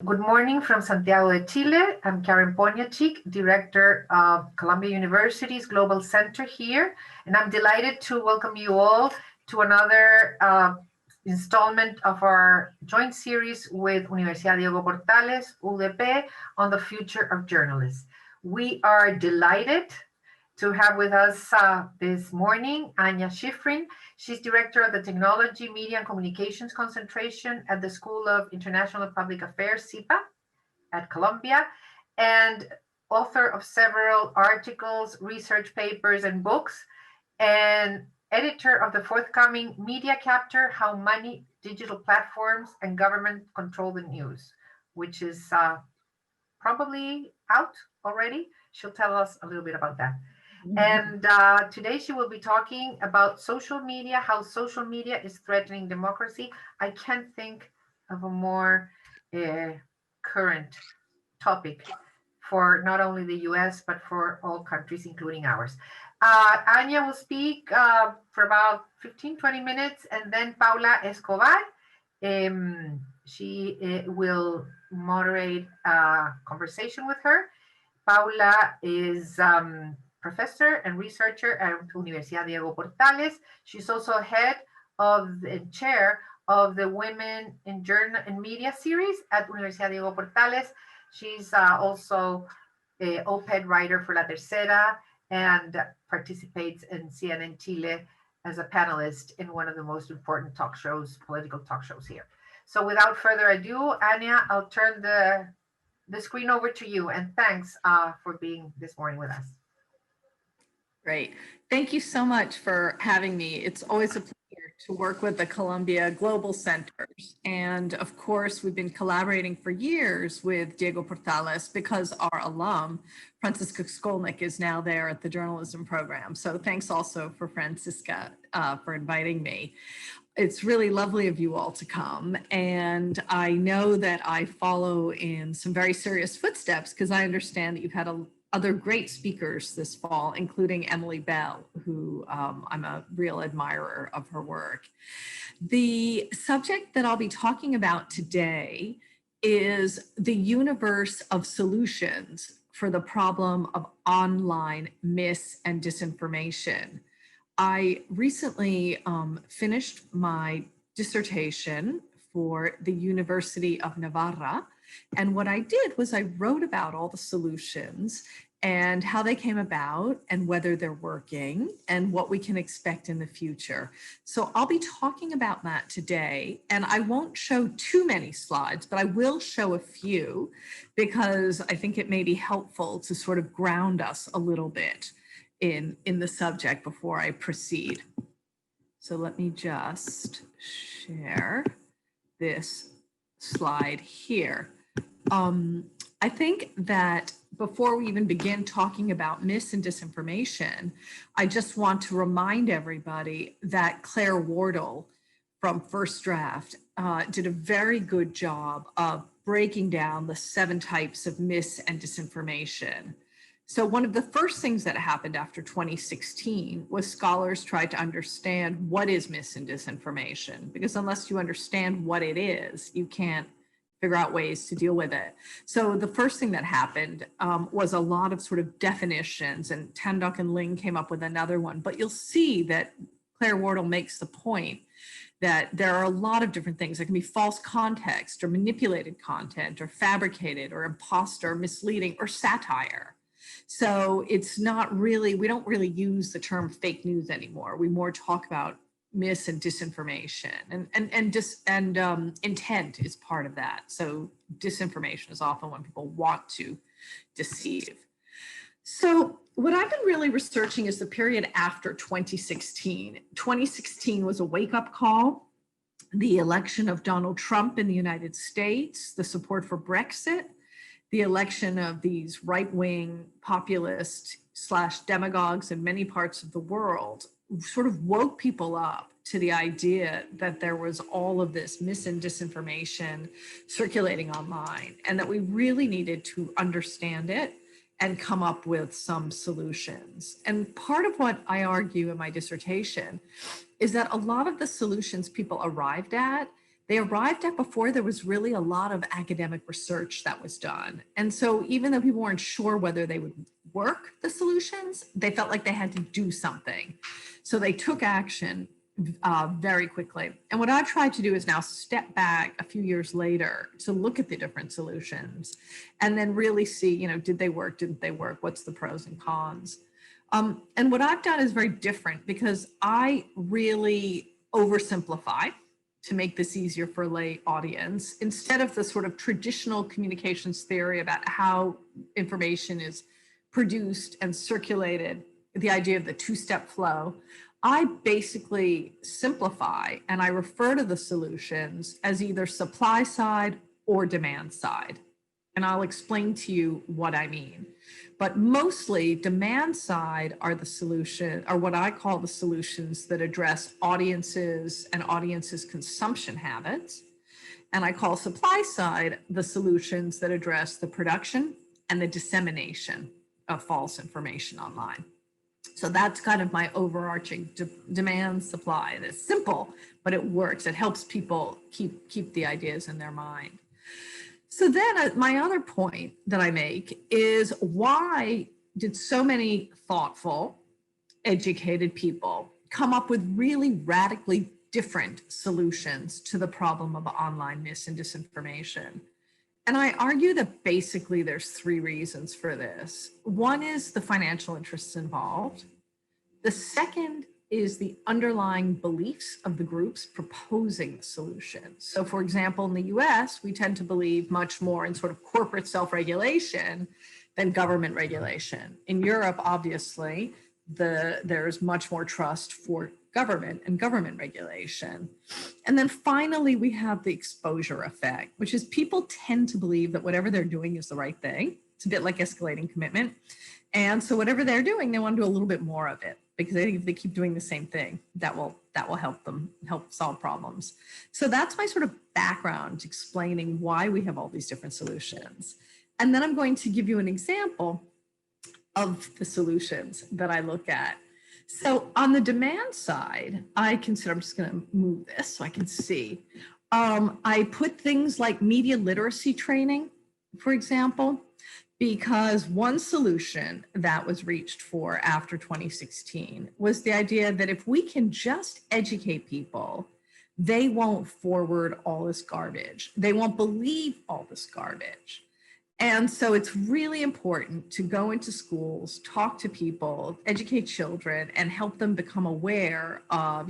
Good morning from Santiago de Chile. I'm Karen Poniachik, Director of Columbia University's Global Center here, and I'm delighted to welcome you all to another installment of our joint series with Universidad Diego Portales, UDP, on the future of journalists. We are delighted to have with us this morning Anya Schiffrin. She's director of the Technology, Media, and Communications Concentration at the School of International and Public Affairs, SIPA, at Columbia, and author of several articles, research papers, and books, and editor of the forthcoming media chapter, How Money, Digital Platforms, and Government Control the News, which is probably out already. She'll tell us a little bit about that. And today she will be talking about social media, how social media is threatening democracy. I can't think of a more current topic for not only the US, but for all countries, including ours. Anya will speak for about 15-20 minutes, and then Paula Escobar, she will moderate a conversation with her. Paula is professor and researcher at Universidad Diego Portales. She's also head of the chair of the Women in Journal and Media series at Universidad Diego Portales. She's also an op-ed writer for La Tercera and participates in CNN Chile as a panelist in one of the most important talk shows, political talk shows here. So without further ado, Anya, I'll turn the screen over to you, and thanks for being this morning with us. Great. Thank you so much for having me. It's always a pleasure to work with the Columbia Global Centers. And of course, we've been collaborating for years with Diego Portales because our alum, Francisca Skolnick, is now there at the journalism program. So thanks also for Francisca for inviting me. It's really lovely of you all to come. And I know that I follow in some very serious footsteps because I understand that you've had other great speakers this fall, including Emily Bell, who I'm a real admirer of her work. The subject that I'll be talking about today is the universe of solutions for the problem of online mis and disinformation. I recently finished my dissertation for the University of Navarra. And what I did was I wrote about all the solutions and how they came about and whether they're working and what we can expect in the future. So I'll be talking about that today, and I won't show too many slides, but I will show a few because I think it may be helpful to sort of ground us a little bit in the subject before I proceed. So let me just share this slide here. I think that before we even begin talking about mis and disinformation, I just want to remind everybody that Claire Wardle from First Draft did a very good job of breaking down the 7 types of mis and disinformation. So one of the first things that happened after 2016 was scholars tried to understand what is mis and disinformation, because unless you understand what it is, you can't figure out ways to deal with it. So the first thing that happened was a lot of sort of definitions, and Tandok and Ling came up with another one. But you'll see that Claire Wardle makes the point that there are a lot of different things. There can be false context or manipulated content or fabricated or imposter, misleading, or satire. So it's not really, we don't really use the term fake news anymore. We more talk about mis and disinformation, and intent is part of that. So disinformation is often when people want to deceive. So what I've been really researching is the period after 2016. 2016 was a wake-up call. The election of Donald Trump in the United States, the support for Brexit, the election of these right-wing populist / demagogues in many parts of the world sort of woke people up to the idea that there was all of this mis and disinformation circulating online, and that we really needed to understand it and come up with some solutions. And part of what I argue in my dissertation is that a lot of the solutions people arrived at they arrived at before there was really a lot of academic research that was done. And so even though people weren't sure whether they would work the solutions, they felt like they had to do something. So they took action very quickly. And what I've tried to do is now step back a few years later to look at the different solutions and then really see, you know, did they work, didn't they work, what's the pros and cons? And what I've done is very different because I really oversimplify to make this easier for a lay audience instead of the sort of traditional communications theory about how information is produced and circulated, the idea of the two-step flow. I basically simplify and I refer to the solutions as either supply side or demand side. And I'll explain to you what I mean. But mostly demand side are the solution, or what I call the solutions that address audiences and audiences' consumption habits. And I call supply side the solutions that address the production and the dissemination of false information online. So that's kind of my overarching demand supply. It's simple, but it works. It helps people keep the ideas in their mind. So then my other point that I make is, why did so many thoughtful, educated people come up with really radically different solutions to the problem of online mis and disinformation? And I argue that basically there's three reasons for this. One is the financial interests involved. The second is the underlying beliefs of the groups proposing the solution. So for example, in the US, we tend to believe much more in sort of corporate self-regulation than government regulation. In Europe, obviously, there's much more trust for government and government regulation. And then finally, we have the exposure effect, which is people tend to believe that whatever they're doing is the right thing. It's a bit like escalating commitment. And so whatever they're doing, they want to do a little bit more of it, because I think if they keep doing the same thing, that will help them solve problems. So that's my sort of background explaining why we have all these different solutions. And then I'm going to give you an example of the solutions that I look at. So on the demand side, I'm just going to move this so I can see. I put things like media literacy training, for example, because one solution that was reached for after 2016 was the idea that if we can just educate people, they won't forward all this garbage. They won't believe all this garbage. And so it's really important to go into schools, talk to people, educate children, and help them become aware of,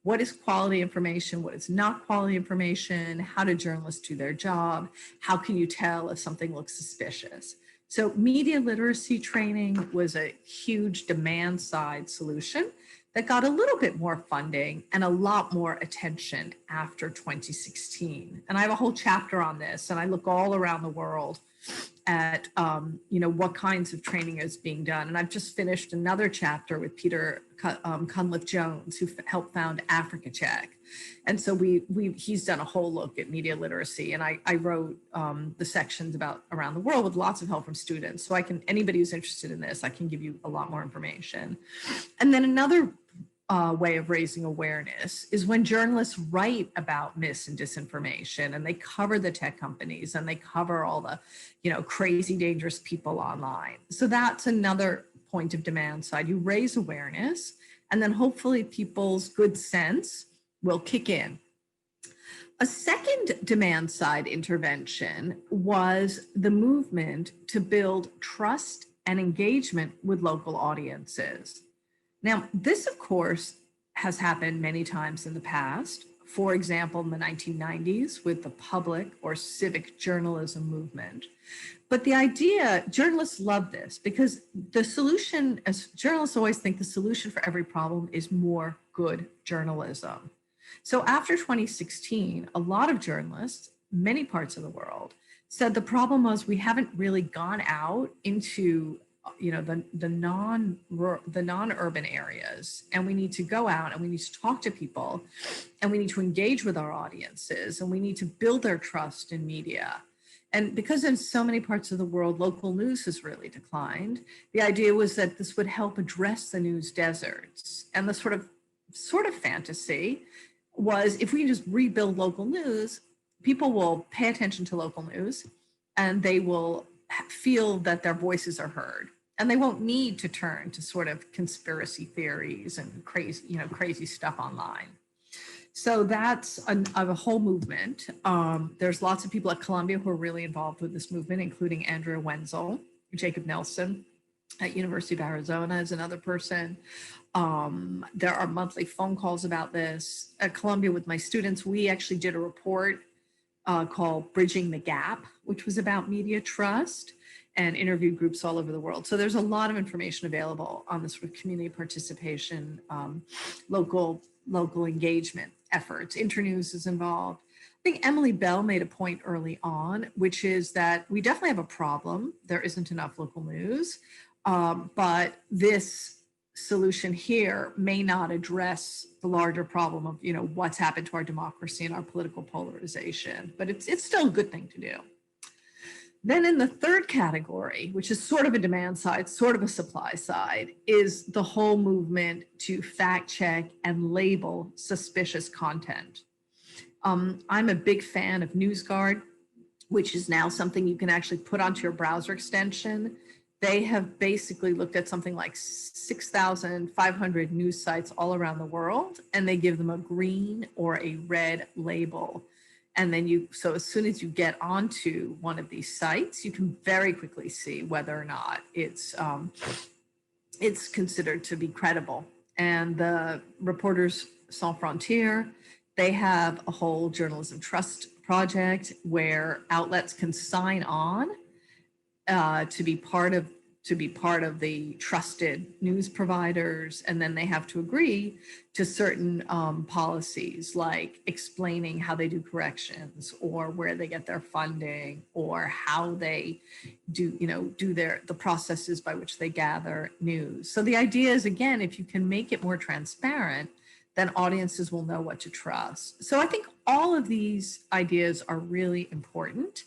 what is quality information, what is not quality information, how do journalists do their job, how can you tell if something looks suspicious. So media literacy training was a huge demand side solution that got a little bit more funding and a lot more attention after 2016. And I have a whole chapter on this, and I look all around the world at what kinds of training is being done. And I've just finished another chapter with Peter Cunliffe-Jones, who helped found Africa Check. And so he's done a whole look at media literacy. And I wrote the sections about around the world with lots of help from students. So anybody who's interested in this, I can give you a lot more information. And then another way of raising awareness is when journalists write about mis and disinformation, and they cover the tech companies and they cover all the, crazy dangerous people online. So that's another point of demand side. You raise awareness, and then hopefully people's good sense will kick in. A second demand side intervention was the movement to build trust and engagement with local audiences. Now, this, of course, has happened many times in the past. For example, in the 1990s with the public or civic journalism movement. But the idea, journalists love this because the solution, as journalists always think, the solution for every problem is more good journalism. So after 2016, a lot of journalists, many parts of the world, said the problem was we haven't really gone out into the non-urban areas, and we need to go out and we need to talk to people, and we need to engage with our audiences, and we need to build their trust in media. And because in so many parts of the world, local news has really declined, the idea was that this would help address the news deserts. And the sort of fantasy was if we just rebuild local news, people will pay attention to local news and they will feel that their voices are heard. And they won't need to turn to sort of conspiracy theories and crazy stuff online. So that's a whole movement. There's lots of people at Columbia who are really involved with this movement, including Andrea Wenzel, Jacob Nelson at University of Arizona is another person. There are monthly phone calls about this. At Columbia with my students, we actually did a report called Bridging the Gap, which was about media trust, and interviewed groups all over the world. So there's a lot of information available on this sort of community participation, local engagement efforts. Internews is involved. I think Emily Bell made a point early on, which is that we definitely have a problem. There isn't enough local news, but this solution here may not address the larger problem of, what's happened to our democracy and our political polarization, but it's still a good thing to do. Then in the third category, which is sort of a demand side, sort of a supply side, is the whole movement to fact check and label suspicious content. I'm a big fan of NewsGuard, which is now something you can actually put onto your browser extension. They have basically looked at something like 6,500 news sites all around the world, and they give them a green or a red label. And then so as soon as you get onto one of these sites, you can very quickly see whether or not it's considered to be credible. And the Reporters Sans Frontières, they have a whole journalism trust project where outlets can sign on to be part of the trusted news providers, and then they have to agree to certain policies, like explaining how they do corrections, or where they get their funding, or how they do the processes by which they gather news. So the idea is, again, if you can make it more transparent, then audiences will know what to trust. So I think all of these ideas are really important.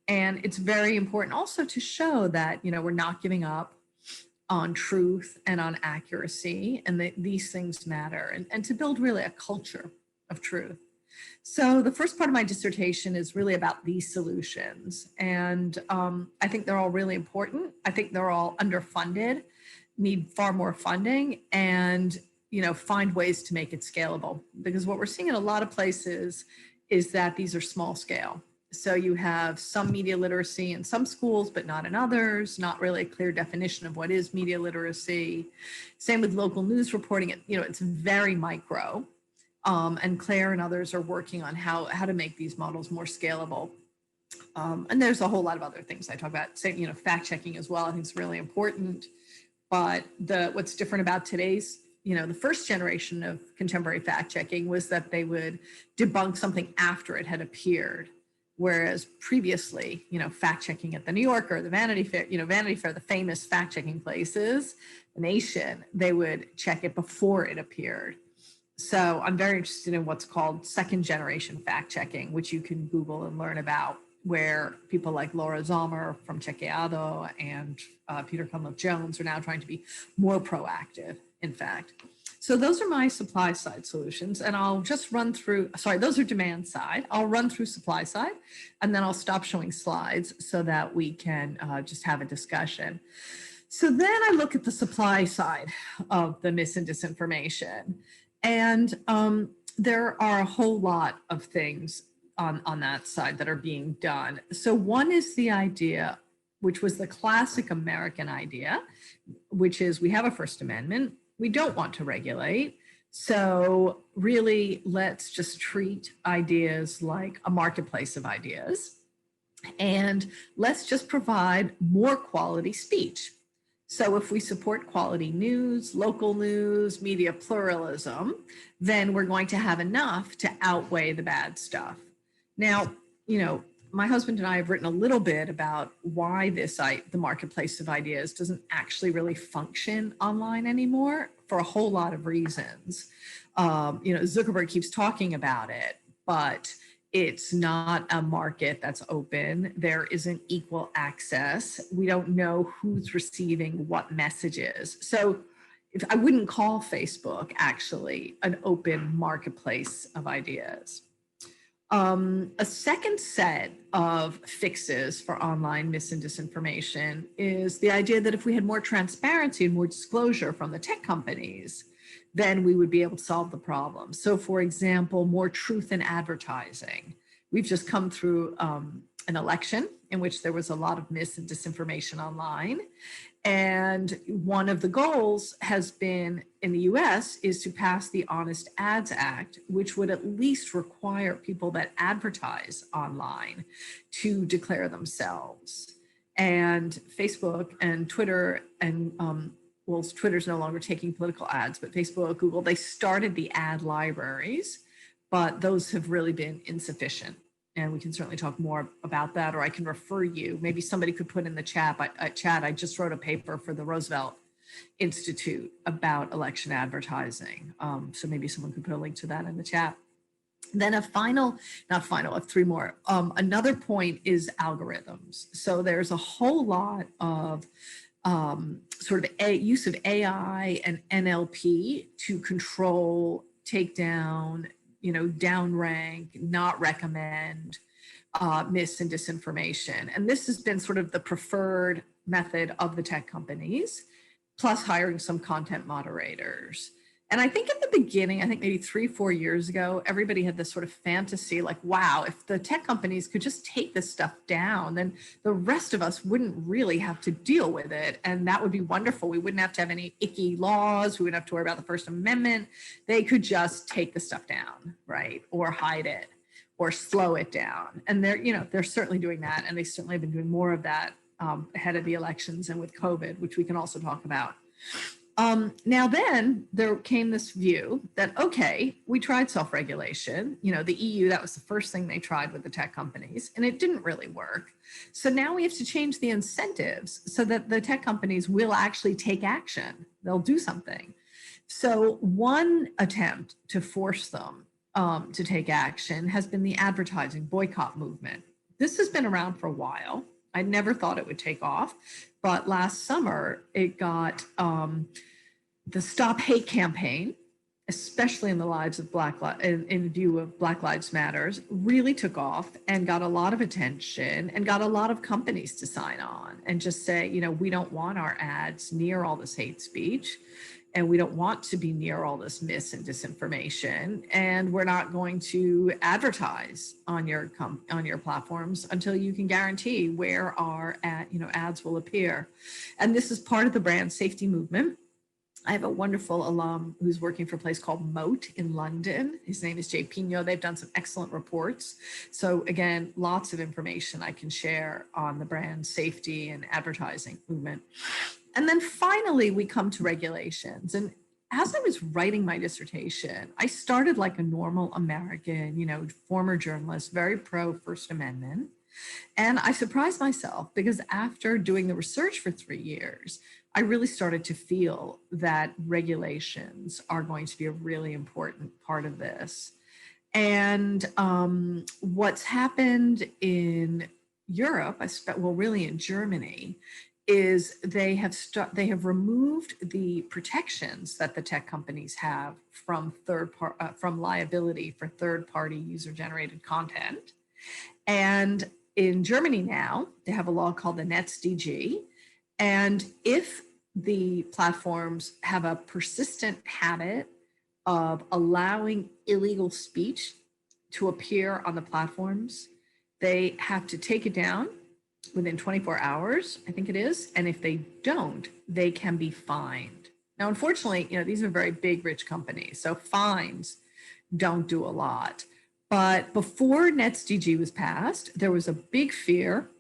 And it's very important also to show that, we're not giving up on truth and on accuracy, and that these things matter, and to build really a culture of truth. So the first part of my dissertation is really about these solutions. And I think they're all really important. I think they're all underfunded, need far more funding, and find ways to make it scalable. Because what we're seeing in a lot of places is that these are small scale. So you have some media literacy in some schools, but not in others, not really a clear definition of what is media literacy. Same with local news reporting. It's very micro. And Claire and others are working on how to make these models more scalable. And there's a whole lot of other things I talk about, fact checking as well. I think it's really important. But what's different about today's, the first generation of contemporary fact checking was that they would debunk something after it had appeared. Whereas previously, fact checking at the New Yorker, the Vanity Fair, the famous fact checking places, The Nation, they would check it before it appeared. So I'm very interested in what's called second generation fact checking, which you can Google and learn about, where people like Laura Zommer from Chequeado and Peter Cunliffe-Jones are now trying to be more proactive, in fact. So those are my supply side solutions, and I'll just run through, those are demand side. I'll run through supply side, and then I'll stop showing slides so that we can just have a discussion. So then I look at the supply side of the mis and disinformation, and there are a whole lot of things on that side that are being done. So one is the idea, which was the classic American idea, which is we have a First Amendment, we don't want to regulate. So really, let's just treat ideas like a marketplace of ideas. And let's just provide more quality speech. So if we support quality news, local news, media pluralism, then we're going to have enough to outweigh the bad stuff. Now, my husband and I have written a little bit about why the marketplace of ideas doesn't actually really function online anymore, for a whole lot of reasons. Zuckerberg keeps talking about it, but it's not a market that's open. There isn't equal access. We don't know who's receiving what messages. So I wouldn't call Facebook actually an open marketplace of ideas. A second set of fixes for online mis and disinformation is the idea that if we had more transparency and more disclosure from the tech companies, then we would be able to solve the problem. So for example, more truth in advertising. We've just come through an election in which there was a lot of mis and disinformation online. And one of the goals has been in the US is to pass the Honest Ads Act, which would at least require people that advertise online to declare themselves. And Facebook and Twitter and well, Twitter's no longer taking political ads, but Facebook, Google, they started the ad libraries, but those have really been insufficient. And we can certainly talk more about that, or I can refer you. Maybe somebody could put in the chat. I just wrote a paper for the Roosevelt Institute about election advertising. So maybe someone could put a link to that in the chat. Then a three more. Another point is algorithms. So there's a whole lot of sort of use of AI and NLP to control, take down, downrank, not recommend mis and disinformation. And this has been sort of the preferred method of the tech companies, plus hiring some content moderators. And I think in the beginning, I think maybe 3-4 years ago, everybody had this sort of fantasy like, wow, if the tech companies could just take this stuff down, then the rest of us wouldn't really have to deal with it. And that would be wonderful. We wouldn't have to have any icky laws. We wouldn't have to worry about the First Amendment. They could just take the stuff down, right? Or hide it or slow it down. And they're certainly doing that. And they certainly have been doing more of that ahead of the elections and with COVID, which we can also talk about. Now then there came this view that, okay, we tried self-regulation, the EU, that was the first thing they tried with the tech companies, and it didn't really work. So now we have to change the incentives so that the tech companies will actually take action. They'll do something. So one attempt to force them to take action has been the advertising boycott movement. This has been around for a while. I never thought it would take off, but last summer it got the Stop Hate campaign, especially in the lives of in view of Black Lives Matters, really took off and got a lot of attention and got a lot of companies to sign on and just say, we don't want our ads near all this hate speech, and we don't want to be near all this mis and disinformation, and we're not going to advertise on your platforms until you can guarantee where our ads will appear. And this is part of the brand safety movement. I have a wonderful alum who's working for a place called Moat in London. His name is Jay Pino. They've done some excellent reports. So again, lots of information I can share on the brand safety and advertising movement. And then finally, we come to regulations. And as I was writing my dissertation, I started like a normal American, former journalist, very pro First Amendment. And I surprised myself because after doing the research for 3 years, I really started to feel that regulations are going to be a really important part of this. And what's happened in Europe, really in Germany, is they have removed the protections that the tech companies have from from liability for third-party user-generated content. And in Germany now, they have a law called the NetzDG. And if the platforms have a persistent habit of allowing illegal speech to appear on the platforms, they have to take it down within 24 hours, I think it is. And if they don't, they can be fined. Now, unfortunately, these are very big, rich companies, so fines don't do a lot. But before NetzDG was passed, there was a big fear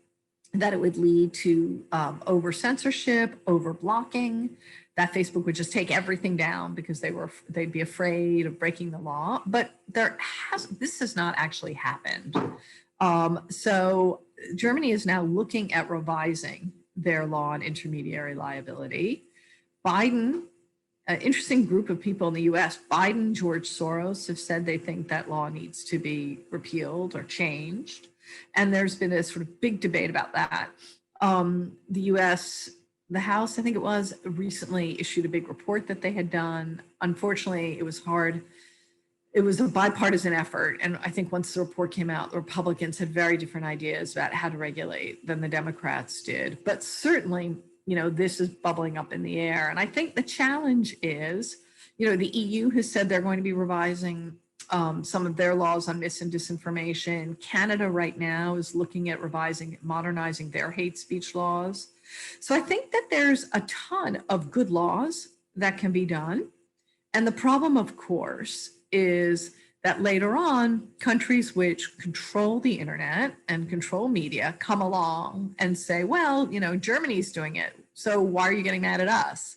that it would lead to over censorship, over blocking, that Facebook would just take everything down because they'd be afraid of breaking the law. But this has not actually happened. So Germany is now looking at revising their law on intermediary liability. Biden, an interesting group of people in the US, Biden, George Soros have said they think that law needs to be repealed or changed. And there's been a sort of big debate about that. The US the House, I think it was, recently issued a big report that they had done. Unfortunately, it was hard. It was a bipartisan effort. And I think once the report came out, the Republicans had very different ideas about how to regulate than the Democrats did. But certainly, this is bubbling up in the air. And I think the challenge is, the EU has said they're going to be revising some of their laws on mis and disinformation. Canada right now is looking at modernizing their hate speech laws. So I think that there's a ton of good laws that can be done. And the problem, of course, is that later on, countries which control the internet and control media come along and say, well, Germany's doing it, so why are you getting mad at us?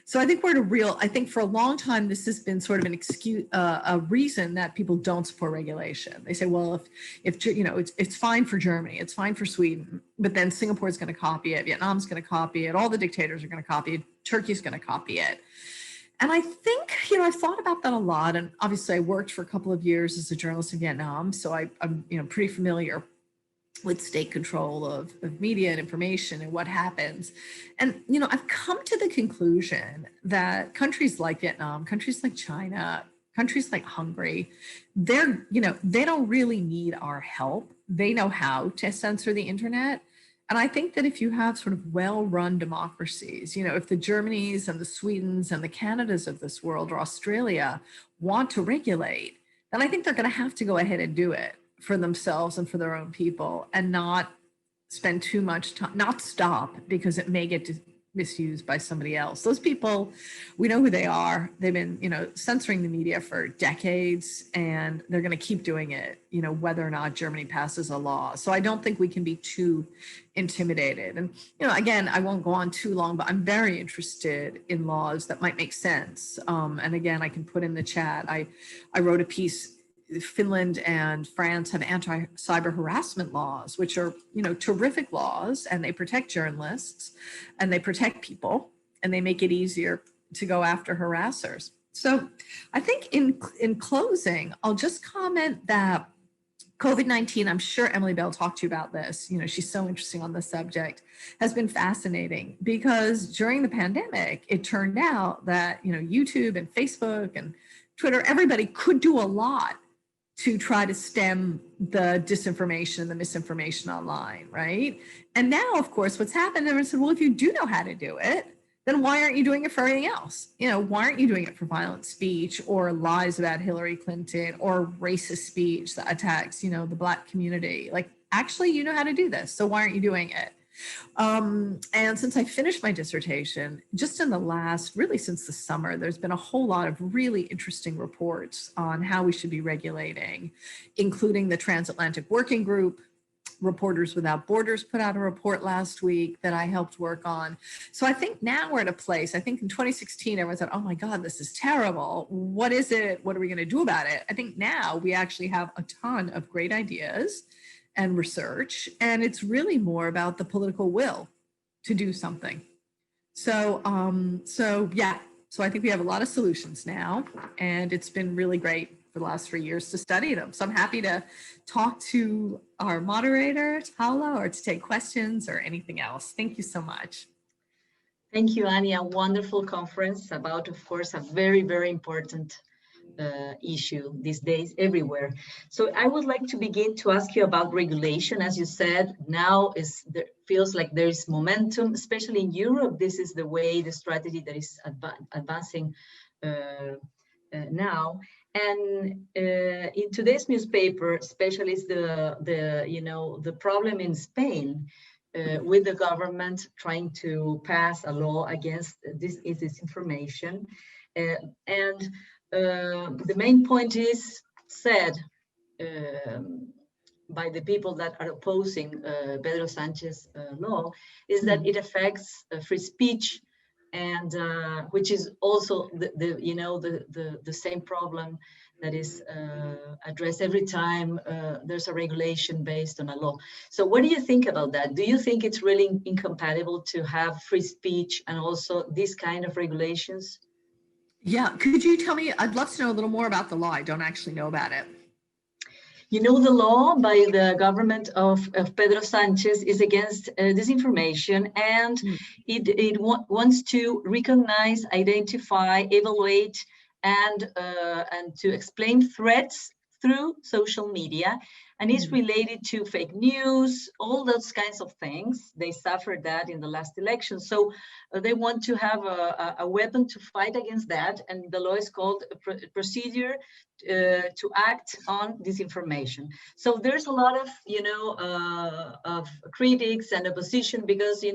So I think I think for a long time, this has been sort of an excuse, a reason that people don't support regulation. They say, well, if it's fine for Germany, it's fine for Sweden, but then Singapore's going to copy it, Vietnam's going to copy it, all the dictators are going to copy it, Turkey's going to copy it. And I think, I've thought about that a lot. And obviously I worked for a couple of years as a journalist in Vietnam. So I'm pretty familiar with state control of media and information and what happens. And, I've come to the conclusion that countries like Vietnam, countries like China, countries like Hungary, they don't really need our help. They know how to censor the internet. And I think that if you have sort of well-run democracies, if the Germanys and the Swedens and the Canadas of this world or Australia want to regulate, then I think they're going to have to go ahead and do it for themselves and for their own people and not spend too much time, not stop because it may get misused by somebody else. Those people, we know who they are. They've been, censoring the media for decades, and they're going to keep doing it, whether or not Germany passes a law. So I don't think we can be too intimidated. And, again, I won't go on too long, but I'm very interested in laws that might make sense. And again, I can put in the chat. I wrote a piece. Finland and France have anti-cyber harassment laws, which are, terrific laws, and they protect journalists and they protect people and they make it easier to go after harassers. So I think in closing, I'll just comment that COVID-19, I'm sure Emily Bell talked to you about this, she's so interesting on the subject, has been fascinating because during the pandemic, it turned out that, YouTube and Facebook and Twitter, everybody could do a lot to try to stem the disinformation, the misinformation online, right? And now, of course, what's happened, everyone said, well, if you do know how to do it, then why aren't you doing it for everything else? Why aren't you doing it for violent speech or lies about Hillary Clinton or racist speech that attacks, the Black community? Like, actually, you know how to do this, so why aren't you doing it? And since I finished my dissertation, just in the last, really since the summer, there's been a whole lot of really interesting reports on how we should be regulating, including the Transatlantic Working Group. Reporters Without Borders put out a report last week that I helped work on. So I think now we're at a place, I think in 2016, everyone said, oh my God, this is terrible. What is it? What are we going to do about it? I think now we actually have a ton of great ideas and research, and it's really more about the political will to do something. So I think we have a lot of solutions now, and it's been really great for the last 3 years to study them. So I'm happy to talk to our moderator, Paula, or to take questions or anything else. Thank you so much. Thank you, Anya. Wonderful conference about, of course, a very, very important issue these days everywhere. So I would like to begin to ask you about regulation. As you said, now feels like there is momentum, especially in Europe. This is the strategy that is advancing now. And in today's newspaper, especially the problem in Spain with the government trying to pass a law against disinformation, and the main point is said by the people that are opposing Pedro Sanchez's law is that it affects free speech, and which is also the same problem that is addressed every time there's a regulation based on a law. So what do you think about that? Do you think it's really incompatible to have free speech and also this kind of regulations? Yeah, could you tell me, I'd love to know a little more about the law. I don't actually know about it. You know, the law by the government of Pedro Sanchez is against disinformation, and it wants to recognize, identify, evaluate, and to explain threats through social media, and it's related to fake news, all those kinds of things. They suffered that in the last election, so they want to have a weapon to fight against that, and the law is called a procedure to act on disinformation. So there's a lot of, of critics and opposition, because,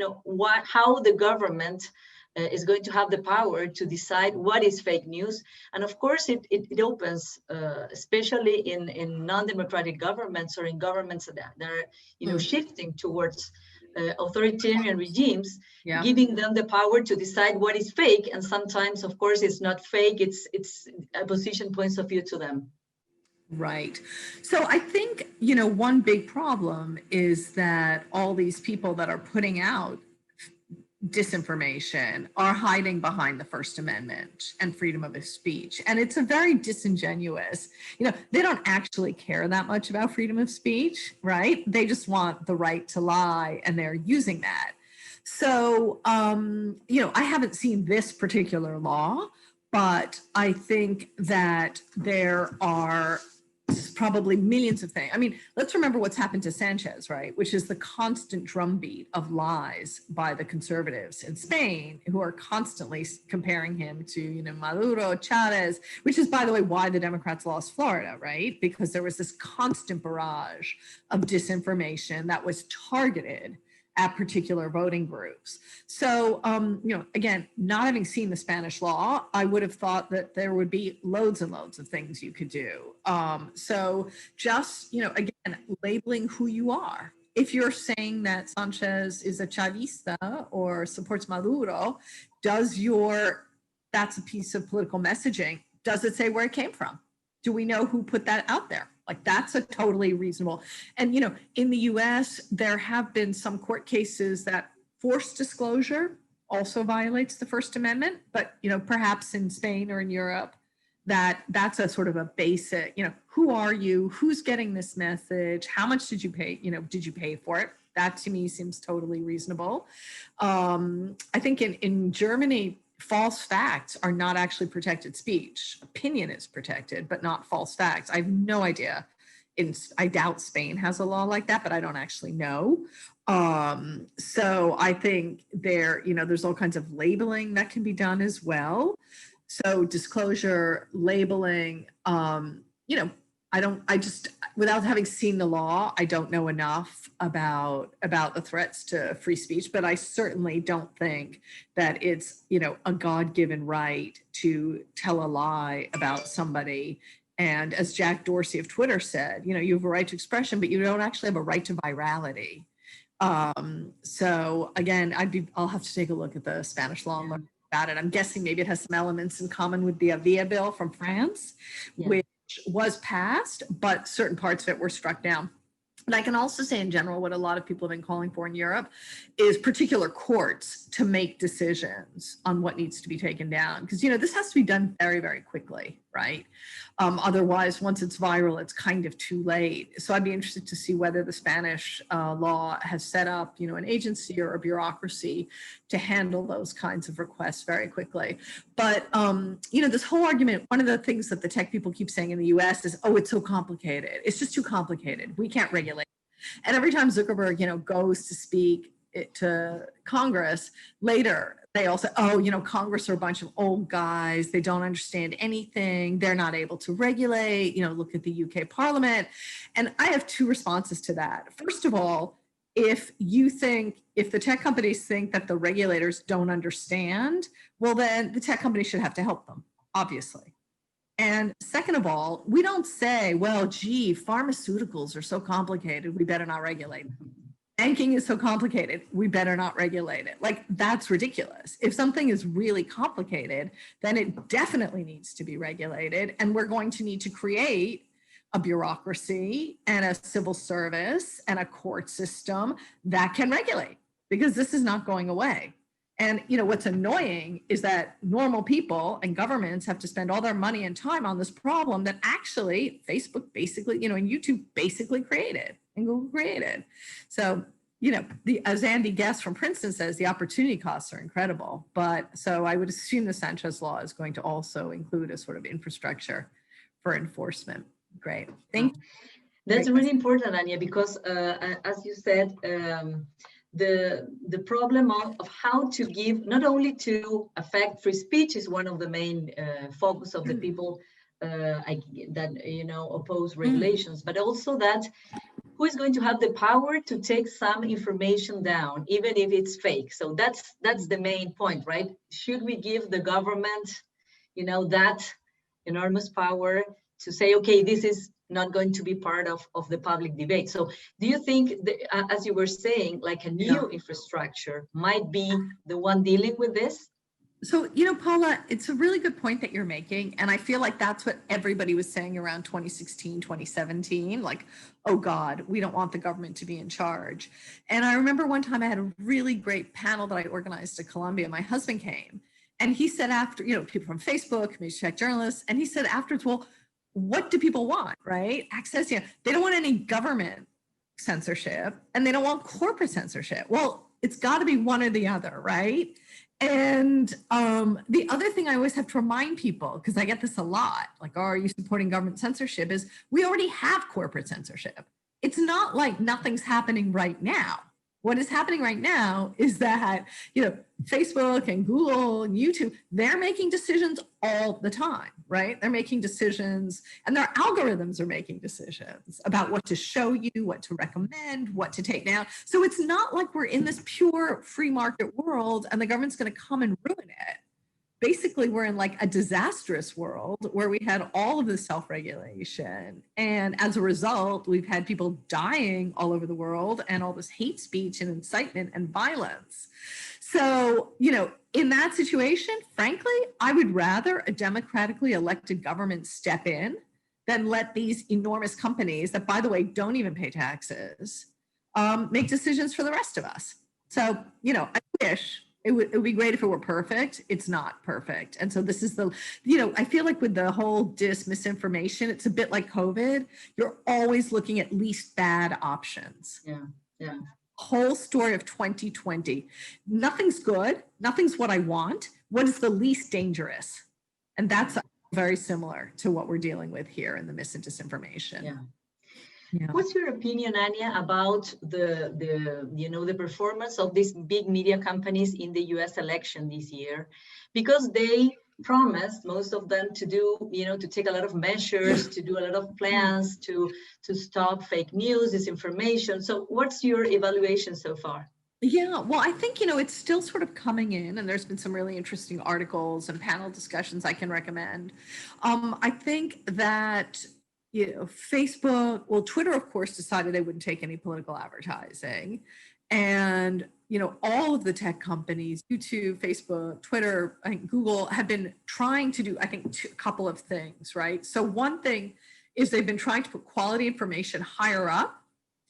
how the government is going to have the power to decide what is fake news. And of course, it opens, especially in non-democratic governments, or in governments that are, shifting towards authoritarian regimes, giving them the power to decide what is fake. And sometimes, of course, it's not fake, it's opposition points of view to them. Right. So I think, one big problem is that all these people that are putting out disinformation are hiding behind the First Amendment and freedom of speech. And it's a very disingenuous, they don't actually care that much about freedom of speech, right? They just want the right to lie, and they're using that. So, I haven't seen this particular law, but I think that there are probably millions of things. I mean, let's remember what's happened to Sanchez, right? Which is the constant drumbeat of lies by the conservatives in Spain, who are constantly comparing him to, Maduro, Chavez, which is, by the way, why the Democrats lost Florida, right? Because there was this constant barrage of disinformation that was targeted at particular voting groups. So, again, not having seen the Spanish law, I would have thought that there would be loads and loads of things you could do. So just, again, labeling who you are. If you're saying that Sanchez is a Chavista or supports Maduro, that's a piece of political messaging. Does it say where it came from? Do we know who put that out there? Like, that's a totally reasonable. And, in the US, there have been some court cases that forced disclosure also violates the First Amendment. But, perhaps in Spain or in Europe, that's a sort of a basic, who are you? Who's getting this message? How much did you pay? Did you pay for it? That to me seems totally reasonable. I think in Germany, false facts are not actually protected speech. Opinion is protected, but not false facts. I have no idea. I doubt Spain has a law like that, but I don't actually know. So I think there's all kinds of labeling that can be done as well. So disclosure, labeling, without having seen the law, I don't know enough about the threats to free speech, but I certainly don't think that it's, a God-given right to tell a lie about somebody. And as Jack Dorsey of Twitter said, you have a right to expression, but you don't actually have a right to virality. So again, I'll have to take a look at the Spanish law and learn about it. I'm guessing maybe it has some elements in common with the Avia bill from France, which was passed, but certain parts of it were struck down. And I can also say in general, what a lot of people have been calling for in Europe is particular courts to make decisions on what needs to be taken down. Because, this has to be done very, very quickly, right? Otherwise, once it's viral, it's kind of too late. So I'd be interested to see whether the Spanish law has set up, an agency or a bureaucracy to handle those kinds of requests very quickly. But, this whole argument, one of the things that the tech people keep saying in the US is, oh, it's so complicated. It's just too complicated. We can't regulate. And every time Zuckerberg, goes to speak to Congress later, they all say, oh, Congress are a bunch of old guys. They don't understand anything. They're not able to regulate. Look at the UK Parliament. And I have two responses to that. First of all, if the tech companies think that the regulators don't understand, well, then the tech companies should have to help them, obviously. And second of all, we don't say, well, gee, pharmaceuticals are so complicated, we better not regulate them. Banking is so complicated, we better not regulate it. Like, that's ridiculous. If something is really complicated, then it definitely needs to be regulated. And we're going to need to create a bureaucracy and a civil service and a court system that can regulate, because this is not going away. And, what's annoying is that normal people and governments have to spend all their money and time on this problem that actually Facebook basically, and YouTube basically created and Google created. So, as Andy Guest from Princeton says, the opportunity costs are incredible. But so I would assume the Sanchez law is going to also include a sort of infrastructure for enforcement. Great. Thank you. That's really important, Anya, because as you said, the problem of how to give, not only to affect free speech is one of the main focus of the people that oppose regulations, but also that who is going to have the power to take some information down, even if it's fake. So that's the main point, right? Should we give the government, that enormous power to say, okay, this is not going to be part of the public debate? So do you think, as you were saying, like a new infrastructure might be the one dealing with this? So, Paula, it's a really good point that you're making. And I feel like that's what everybody was saying around 2016, 2017, like, oh God, we don't want the government to be in charge. And I remember one time I had a really great panel that I organized at Columbia. My husband came and he said after, people from Facebook, community check journalists, and he said afterwards, well, what do people want, right? Access, they don't want any government censorship and they don't want corporate censorship. Well, it's got to be one or the other, right? And the other thing I always have to remind people, because I get this a lot, like, oh, are you supporting government censorship, is we already have corporate censorship. It's not like nothing's happening right now. What is happening right now is that, Facebook and Google and YouTube, they're making decisions all the time, right? They're making decisions and their algorithms are making decisions about what to show you, what to recommend, what to take down. So it's not like we're in this pure free market world and the government's going to come and ruin it. Basically, we're in like a disastrous world where we had all of this self-regulation. And as a result, we've had people dying all over the world and all this hate speech and incitement and violence. So, in that situation, frankly, I would rather a democratically elected government step in than let these enormous companies that, by the way, don't even pay taxes, make decisions for the rest of us. So, I wish it would be great if it were perfect. It's not perfect. And so this is I feel like with the whole misinformation, it's a bit like COVID. You're always looking at least bad options. Yeah. Whole story of 2020. Nothing's good. Nothing's what I want. What is the least dangerous? And that's very similar to what we're dealing with here in the mis and disinformation. Yeah. What's your opinion, Anya, about the performance of these big media companies in the US election this year? Because they promised, most of them, to do, to take a lot of measures, to do a lot of plans to stop fake news, disinformation. So what's your evaluation so far? Yeah, well, I think, it's still sort of coming in, and there's been some really interesting articles and panel discussions I can recommend. I think that Facebook, well, Twitter, of course, decided they wouldn't take any political advertising. And, all of the tech companies, YouTube, Facebook, Twitter, I think Google, have been trying to do, I think, a couple of things, right? So one thing is they've been trying to put quality information higher up.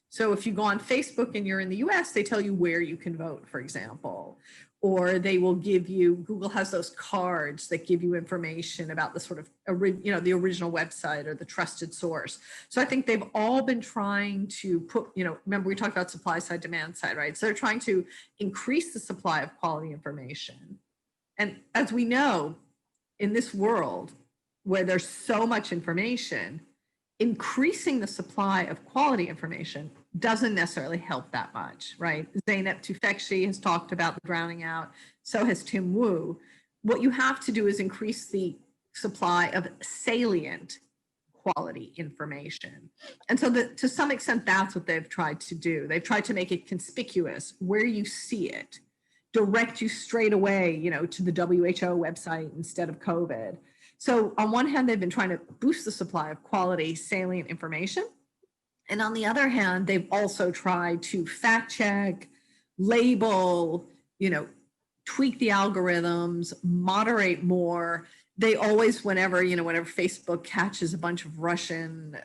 So if you go on Facebook and you're in the US, they tell you where you can vote, for example. Or they will give you, Google has those cards that give you information about the sort of, the original website or the trusted source. So I think they've all been trying to put, remember we talked about supply side, demand side, right? So they're trying to increase the supply of quality information. And as we know, in this world where there's so much information, increasing the supply of quality information doesn't necessarily help that much, right? Zeynep Tufekci has talked about the drowning out. So has Tim Wu. What you have to do is increase the supply of salient quality information. And so to some extent, that's what they've tried to do. They've tried to make it conspicuous where you see it, direct you straight away, to the WHO website instead of COVID. So on one hand, they've been trying to boost the supply of quality, salient information. And on the other hand, they've also tried to fact check, label, tweak the algorithms, moderate more. They always, whenever Facebook catches a bunch of Russian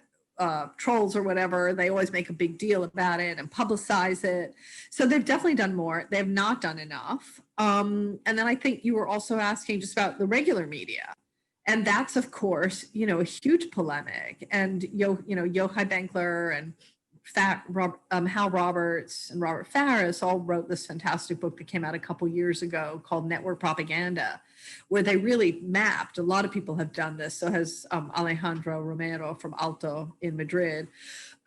trolls or whatever, they always make a big deal about it and publicize it. So they've definitely done more. They have not done enough. And then I think you were also asking just about the regular media. And that's, of course, you know, a huge polemic. And, Yochai Benkler and Hal Roberts and Robert Farris all wrote this fantastic book that came out a couple years ago called Network Propaganda, where they really mapped, a lot of people have done this, so has Alejandro Romero from Alto in Madrid.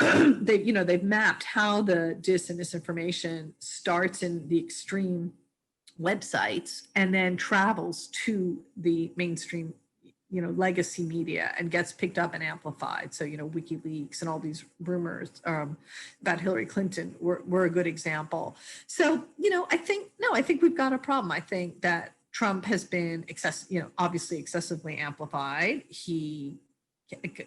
They've mapped how the dis and misinformation starts in the extreme websites and then travels to the mainstream legacy media and gets picked up and amplified. So, WikiLeaks and all these rumors about Hillary Clinton were a good example. So, I think we've got a problem. I think that Trump has been obviously excessively amplified. He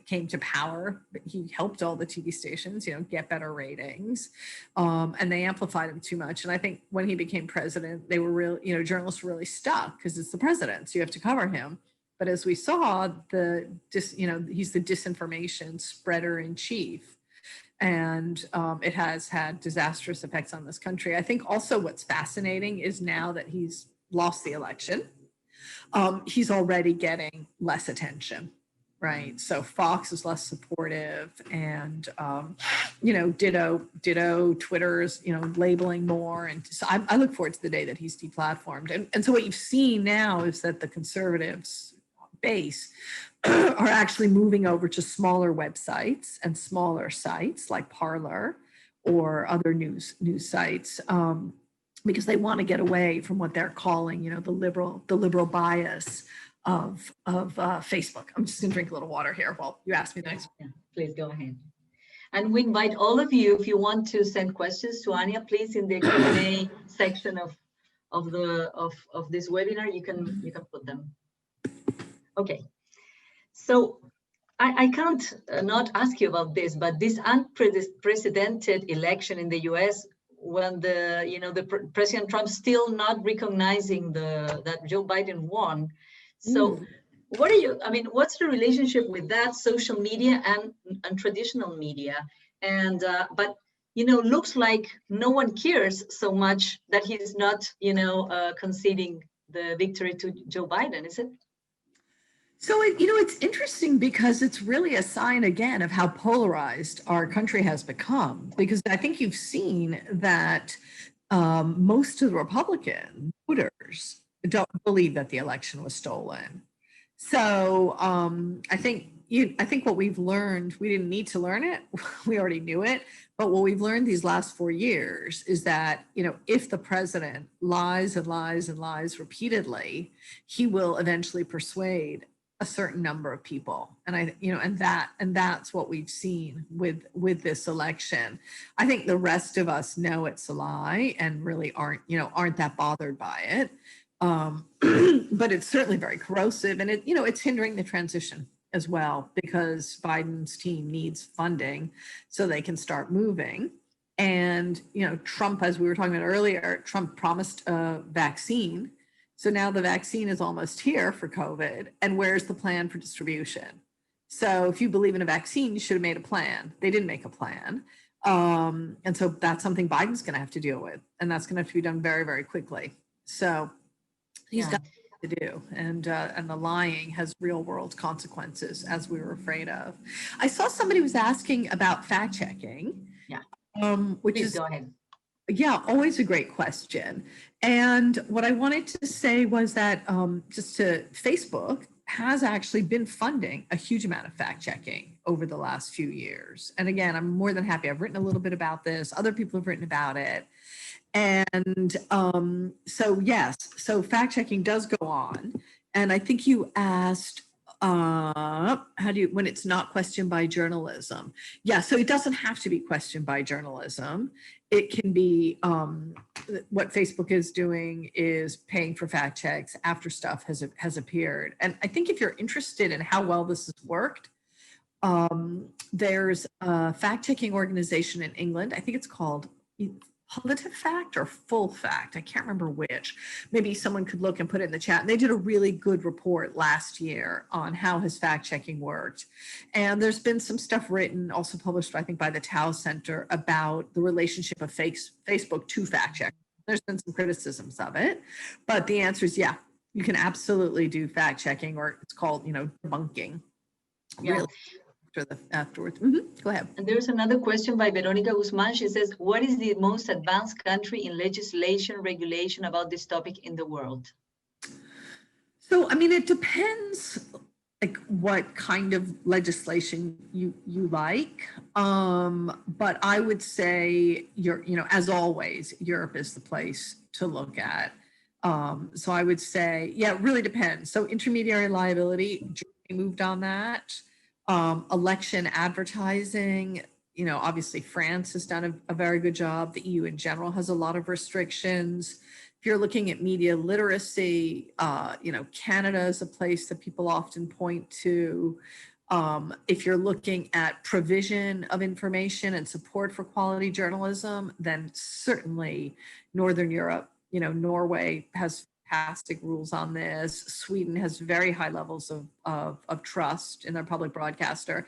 came to power, but he helped all the TV stations, get better ratings, and they amplified him too much. And I think when he became president, they were journalists were really stuck because it's the president, so you have to cover him. But as we saw, he's the disinformation spreader in chief, and it has had disastrous effects on this country. I think also what's fascinating is now that he's lost the election, he's already getting less attention, right? So Fox is less supportive, and ditto Twitter's labeling more, and so I look forward to the day that he's deplatformed. And so what you've seen now is that the conservatives base are actually moving over to smaller websites and smaller sites like Parler or other news sites, because they want to get away from what they're calling, the liberal bias of Facebook. I'm just going to drink a little water here while you ask me the next. Yeah, please go ahead. And we invite all of you, if you want to send questions to Anya, please, in the Q&A section of this webinar, you can put them. Okay, so I can't not ask you about this, but this unprecedented election in the U.S., when the President Trump still not recognizing that Joe Biden won. So what's the relationship with that social media and traditional media? And but looks like no one cares so much that he's not conceding the victory to Joe Biden, is it? So, it's interesting because it's really a sign again of how polarized our country has become, because I think you've seen that most of the Republican voters don't believe that the election was stolen. So I think what we've learned, we didn't need to learn it. We already knew it. But what we've learned these last 4 years is that, if the president lies and lies and lies repeatedly, he will eventually persuade a certain number of people. And that's what we've seen with this election. I think the rest of us know it's a lie and really aren't that bothered by it. But it's certainly very corrosive, and it's hindering the transition as well, because Biden's team needs funding so they can start moving. And, Trump, as we were talking about earlier, Trump promised a vaccine. So now the vaccine is almost here for COVID. And where's the plan for distribution? So if you believe in a vaccine, you should have made a plan. They didn't make a plan. And so that's something Biden's going to have to deal with. And that's going to have to be done very, very quickly. So he's got to do. And the lying has real world consequences, as we were afraid of. I saw somebody was asking about fact checking. Yeah. Which Please is, go ahead. Yeah, always a great question. And what I wanted to say was that Facebook has actually been funding a huge amount of fact checking over the last few years. And again, I'm more than happy. I've written a little bit about this. Other people have written about it. And so fact checking does go on. And I think you asked, when it's not questioned by journalism. Yeah, so it doesn't have to be questioned by journalism. It can be, what Facebook is doing is paying for fact checks after stuff has appeared. And I think if you're interested in how well this has worked, there's a fact checking organization in England. I think it's called PolitiFact or Full Fact. I can't remember which. Maybe someone could look and put it in the chat. And they did a really good report last year on how his fact checking worked. And there's been some stuff written, also published, I think, by the Tao Center about the relationship of Facebook to fact check. There's been some criticisms of it, but the answer is, yeah, you can absolutely do fact checking, or it's called, debunking. Yeah. Really afterwards. Go ahead. And there's another question by Veronica Guzman. She says, what is the most advanced country in legislation regulation about this topic in the world? So, I mean, it depends like what kind of legislation you like. But I would say as always, Europe is the place to look at. So I would say, yeah, it really depends. So intermediary liability, Germany moved on that. Election advertising, obviously France has done a very good job. The EU in general has a lot of restrictions. If you're looking at media literacy, Canada is a place that people often point to. If you're looking at provision of information and support for quality journalism, then certainly Northern Europe, Norway has fantastic rules on this. Sweden has very high levels of trust in their public broadcaster.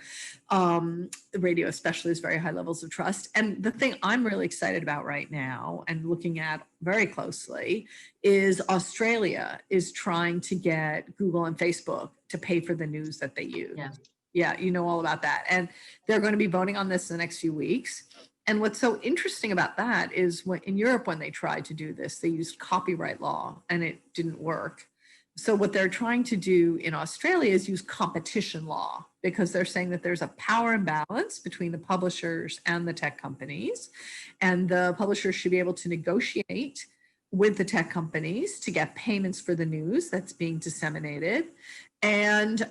Radio especially has very high levels of trust. And the thing I'm really excited about right now and looking at very closely is Australia is trying to get Google and Facebook to pay for the news that they use. Yeah, you know all about that. And they're going to be voting on this in the next few weeks. And what's so interesting about that is in Europe, when they tried to do this, they used copyright law and it didn't work. So what they're trying to do in Australia is use competition law, because they're saying that there's a power imbalance between the publishers and the tech companies. And the publishers should be able to negotiate with the tech companies to get payments for the news that's being disseminated. And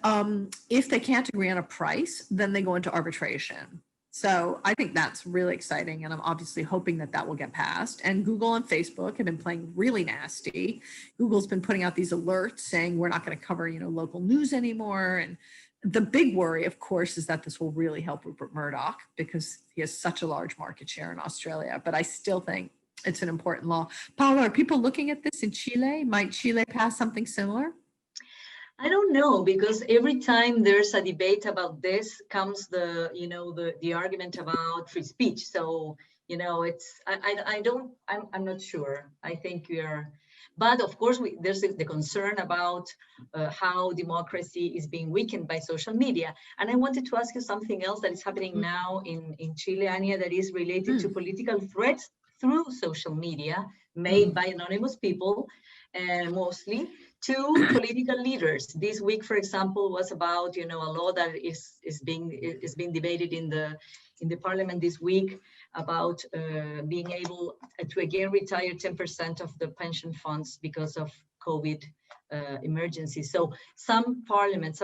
if they can't agree on a price, then they go into arbitration. So I think that's really exciting, and I'm obviously hoping that that will get passed. And Google and Facebook have been playing really nasty. Google's been putting out these alerts saying we're not going to cover, local news anymore. And the big worry, of course, is that this will really help Rupert Murdoch because he has such a large market share in Australia. But I still think it's an important law. Paula, are people looking at this in Chile? Might Chile pass something similar? I don't know, because every time there's a debate about this comes the argument about free speech. So, I'm not sure. I think but of course there's the concern about how democracy is being weakened by social media. And I wanted to ask you something else that is happening now in Chile, Anya, that is related to political threats through social media made by anonymous people, mostly, to political leaders. This week, for example, was about a law that is being debated in the parliament this week about being able to again retire 10% of the pension funds because of COVID emergency. So some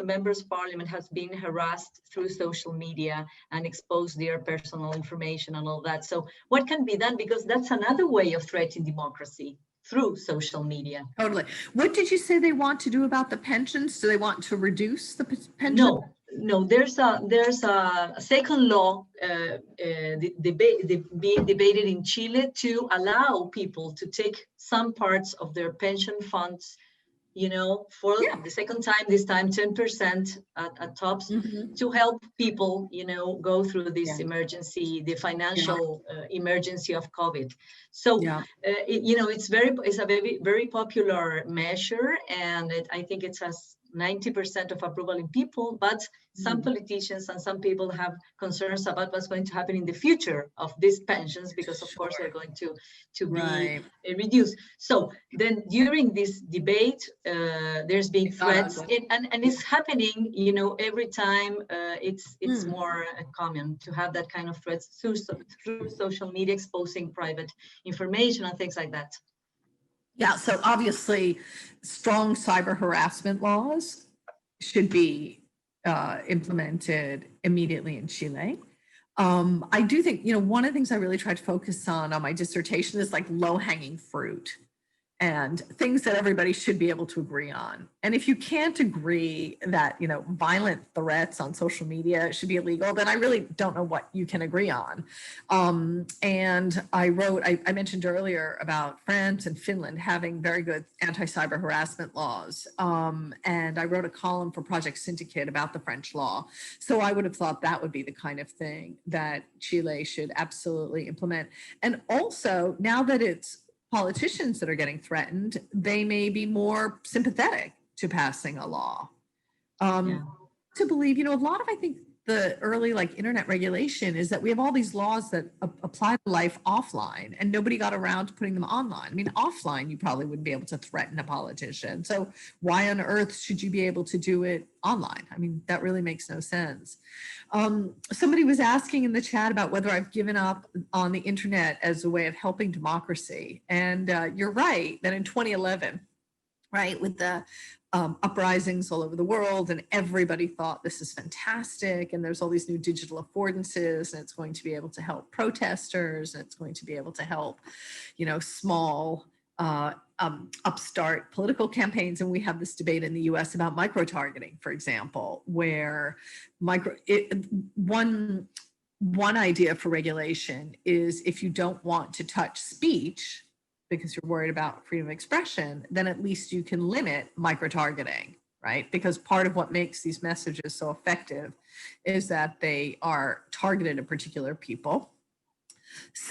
members of parliament has been harassed through social media and exposed their personal information and all that. So what can be done? Because that's another way of threatening democracy, through social media. Totally. What did you say they want to do about the pensions? Do they want to reduce the pension? No. There's a second law being debated in Chile to allow people to take some parts of their pension funds, for the second time, this time 10% at tops, to help people, go through this emergency, the financial emergency of COVID. So, it's a very, very popular measure, and I think it has 90% of approval in people, but some politicians and some people have concerns about what's going to happen in the future of these pensions, because of course they're going to be reduced. So then during this debate, there's been threats, and it's happening, every time. It's more common to have that kind of threats through social media, exposing private information and things like that. Yeah, so obviously strong cyber harassment laws should be implemented immediately in Chile. I do think, one of the things I really tried to focus on my dissertation is like low-hanging fruit. and things that everybody should be able to agree on. And if you can't agree that, violent threats on social media should be illegal, then I really don't know what you can agree on. And I mentioned earlier about France and Finland having very good anti-cyber harassment laws. And I wrote a column for Project Syndicate about the French law. So I would have thought that would be the kind of thing that Chile should absolutely implement. And also, now that it's politicians that are getting threatened, they may be more sympathetic to passing a law. To believe, a lot of, I think, the early internet regulation is that we have all these laws that apply to life offline, and nobody got around to putting them online. I mean, offline, you probably wouldn't be able to threaten a politician. So why on earth should you be able to do it online? I mean, that really makes no sense. Somebody was asking in the chat about whether I've given up on the internet as a way of helping democracy. And you're right that in 2011, right, with the uprisings all over the world, and everybody thought this is fantastic, and there's all these new digital affordances, and it's going to be able to help protesters, and it's going to be able to help, small upstart political campaigns. And we have this debate in the US about micro-targeting, for example, where one idea for regulation is if you don't want to touch speech because you're worried about freedom of expression, then at least you can limit micro-targeting, right? Because part of what makes these messages so effective is that they are targeted at particular people.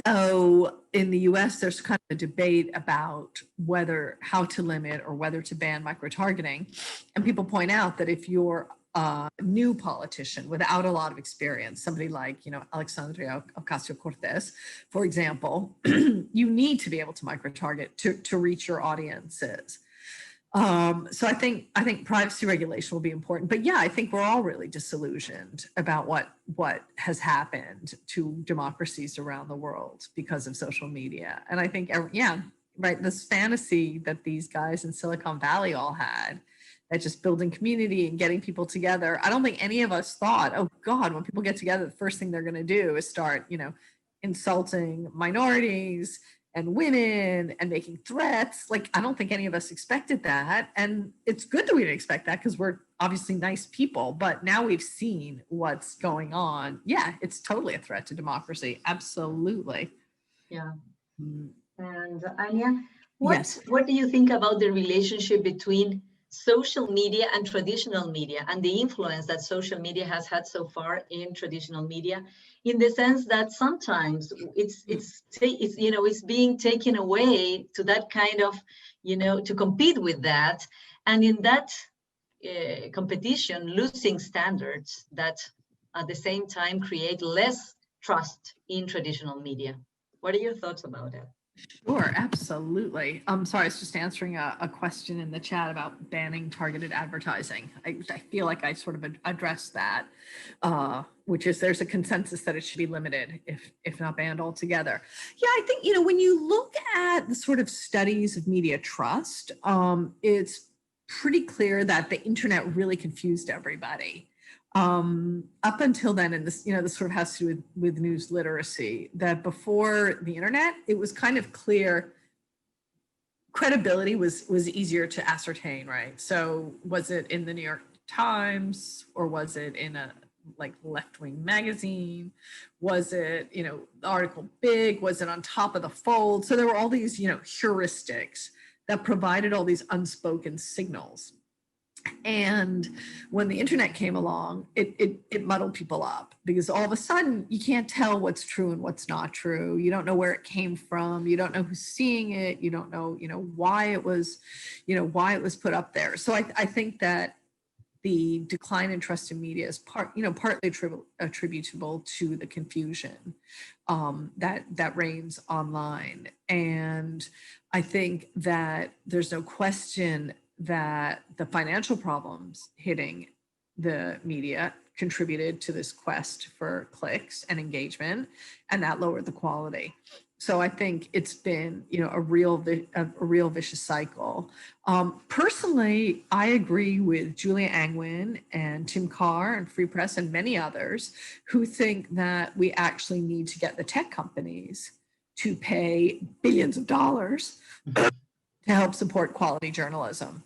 So in the US, there's kind of a debate about how to limit or whether to ban micro-targeting. And people point out that if you're a new politician without a lot of experience, somebody like, Alexandria Ocasio-Cortez, for example, you need to be able to micro-target to reach your audiences. So I think privacy regulation will be important. But yeah, I think we're all really disillusioned about what has happened to democracies around the world because of social media. And I think, right, this fantasy that these guys in Silicon Valley all had, that just building community and getting people together. I don't think any of us thought, oh God, when people get together, the first thing they're going to do is start, insulting minorities and women and making threats. I don't think any of us expected that. And it's good that we didn't expect that because we're obviously nice people, but now we've seen what's going on. Yeah, it's totally a threat to democracy. Absolutely. Yeah. Mm. And Anya, Yes. What do you think about the relationship between social media and traditional media, and the influence that social media has had so far in traditional media, in the sense that sometimes it's being taken away to that kind of, to compete with that, and in that competition, losing standards that at the same time create less trust in traditional media. What are your thoughts about that? Sure, absolutely. Sorry, I was just answering a question in the chat about banning targeted advertising. I feel like I sort of addressed that, which is there's a consensus that it should be limited, if not banned altogether. Yeah, I think, when you look at the sort of studies of media trust, it's pretty clear that the internet really confused everybody. Up until then, and this, this sort of has to do with news literacy, that before the internet, it was kind of clear credibility was easier to ascertain, right? So was it in the New York Times, or was it in a left-wing magazine? Was it, the article big? Was it on top of the fold? So there were all these, heuristics that provided all these unspoken signals. And when the internet came along, it muddled people up, because all of a sudden you can't tell what's true and what's not true. You don't know where it came from. You don't know who's seeing it. You don't know, why it was put up there. So I think that the decline in trust in media is partly attributable to the confusion that reigns online. And I think that there's no question that the financial problems hitting the media contributed to this quest for clicks and engagement, and that lowered the quality. So I think it's been, a real vicious cycle. Personally, I agree with Julia Angwin and Tim Carr and Free Press and many others who think that we actually need to get the tech companies to pay billions of dollars to help support quality journalism.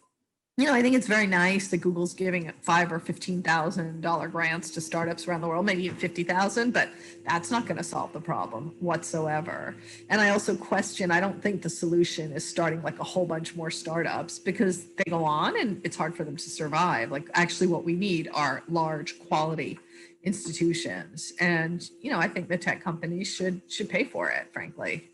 You know, I think it's very nice that Google's giving $5,000 or $15,000 grants to startups around the world, maybe even 50,000, but that's not going to solve the problem whatsoever. And I also question, I don't think the solution is starting like a whole bunch more startups, because they go on and it's hard for them to survive. Like, actually what we need are large quality institutions. And, you know, I think the tech companies should pay for it, frankly.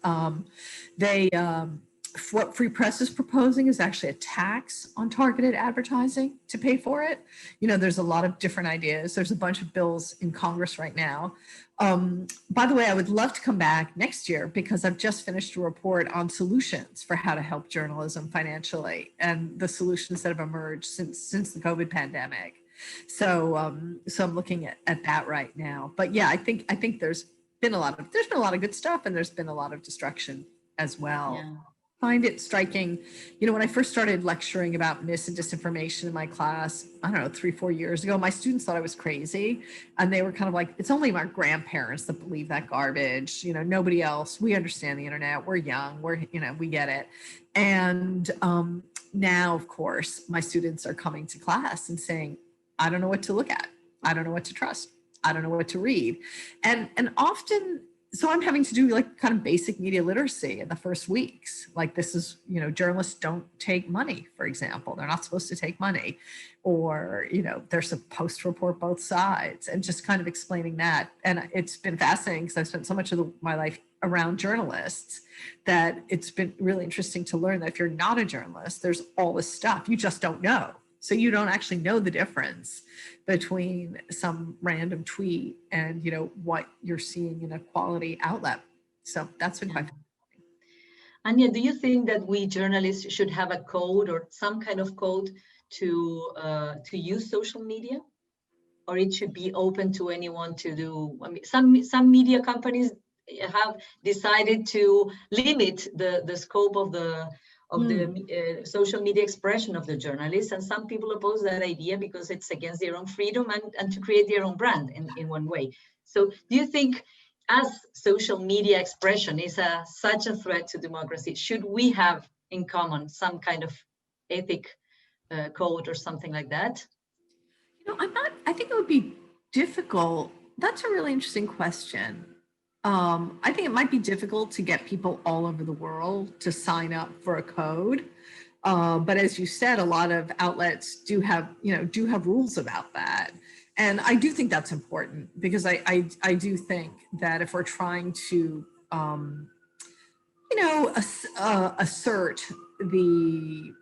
What Free Press is proposing is actually a tax on targeted advertising to pay for it. You know, there's a lot of different ideas. There's a bunch of bills in Congress right now. By the way, I would love to come back next year, because I've just finished a report on solutions for how to help journalism financially, and the solutions that have emerged since the COVID pandemic. So I'm looking at that right now. But yeah, I think there's been a lot of good stuff, and there's been a lot of destruction as well. Yeah. Find it striking. You know, when I first started lecturing about mis and disinformation in my class, I don't know, 3-4 years ago, my students thought I was crazy. And they were kind of like, it's only my grandparents that believe that garbage. You know, nobody else. We understand the internet. We're young. We get it. And now, of course, my students are coming to class and saying, I don't know what to look at. I don't know what to trust. I don't know what to read. And often, so I'm having to do like kind of basic media literacy in the first weeks. Like, this is, you know, journalists don't take money, for example. They're not supposed to take money, or, you know, they're supposed to report both sides, and just kind of explaining that. And it's been fascinating, because I've spent so much of my life around journalists that it's been really interesting to learn that if you're not a journalist, there's all this stuff you just don't know. So you don't actually know the difference between some random tweet and, you know, what you're seeing in a quality outlet. So that's been quite. Anya, do you think that we journalists should have a code or some kind of code to use social media, or it should be open to anyone to do? I mean, some media companies have decided to limit the scope of the social media expression of the journalists, and some people oppose that idea because it's against their own freedom and to create their own brand in one way. So do you think, as social media expression is such a threat to democracy, should we have in common some kind of ethic code or something like that? You know, I think it would be difficult. That's a really interesting question. I think it might be difficult to get people all over the world to sign up for a code. But as you said, a lot of outlets do have rules about that. And I do think that's important, because I do think that if we're trying to, assert the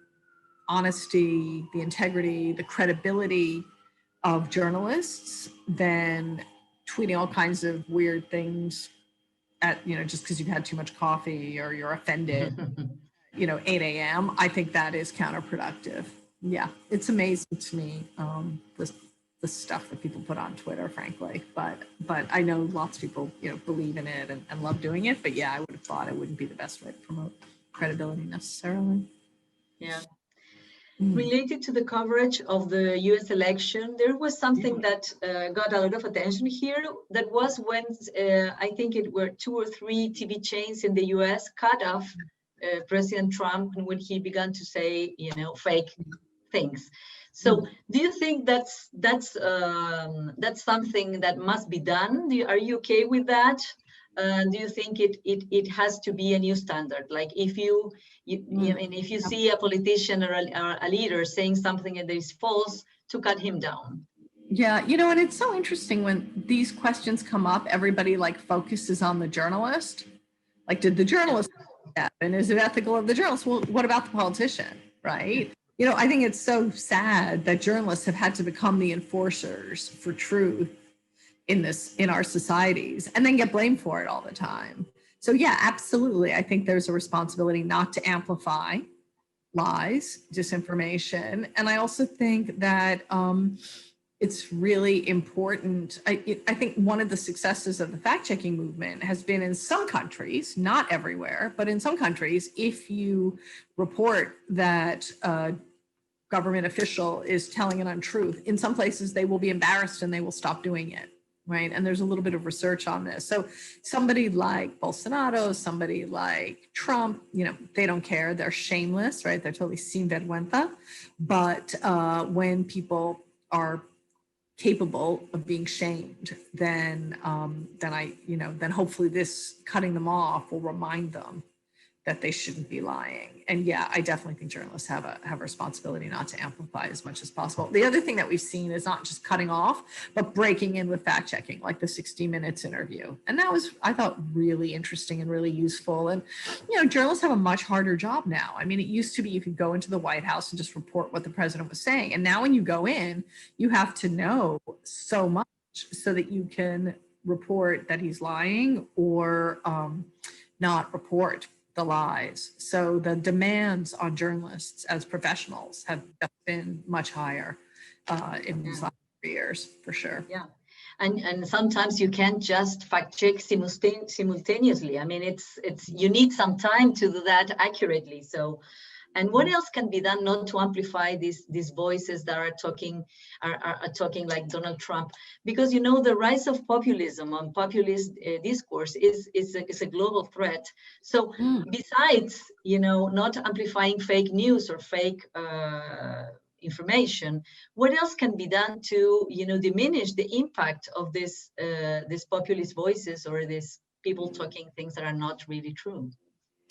honesty, the integrity, the credibility of journalists, then tweeting all kinds of weird things at, you know, just because you've had too much coffee or you're offended, 8 a.m., I think that is counterproductive. Yeah, it's amazing to me, the stuff that people put on Twitter, frankly. But I know lots of people, believe in it and love doing it. But yeah, I would have thought it wouldn't be the best way to promote credibility necessarily. Yeah. Related to the coverage of the US election, there was something that got a lot of attention here. That was when I think it were 2 or 3 TV chains in the US cut off President Trump when he began to say, fake things. So do you think that's something that must be done? Are you okay with that? Do you think it has to be a new standard? Like if you see a politician or a leader saying something that is false, to cut him down? Yeah, and it's so interesting when these questions come up, everybody focuses on the journalist. Like, did the journalist do that? And is it ethical of the journalist? Well, what about the politician, right? I think it's so sad that journalists have had to become the enforcers for truth in our societies and then get blamed for it all the time. So yeah, absolutely. I think there's a responsibility not to amplify lies, disinformation. And I also think that it's really important. I think one of the successes of the fact-checking movement has been in some countries, not everywhere, but in some countries, if you report that a government official is telling an untruth, in some places they will be embarrassed and they will stop doing it. right? And there's a little bit of research on this. So somebody like Bolsonaro, somebody like Trump, they don't care. They're shameless, right? They're totally sin vergüenza. But when people are capable of being shamed, then hopefully this cutting them off will remind them that they shouldn't be lying. And yeah, I definitely think journalists have a responsibility not to amplify as much as possible. The other thing that we've seen is not just cutting off, but breaking in with fact checking, like the 60 Minutes interview. And that was, I thought, really interesting and really useful. And, journalists have a much harder job now. I mean, it used to be you could go into the White House and just report what the president was saying. And now when you go in, you have to know so much so that you can report that he's lying or not report the lies. So the demands on journalists as professionals have been much higher in these last 3 years, for sure. Yeah, and sometimes you can't just fact check simultaneously. I mean, it's you need some time to do that accurately. So, and what else can be done not to amplify these voices that are talking like Donald Trump? Because the rise of populism and populist discourse is a global threat. So besides not amplifying fake news or fake information, what else can be done to diminish the impact of these populist voices or these people talking things that are not really true?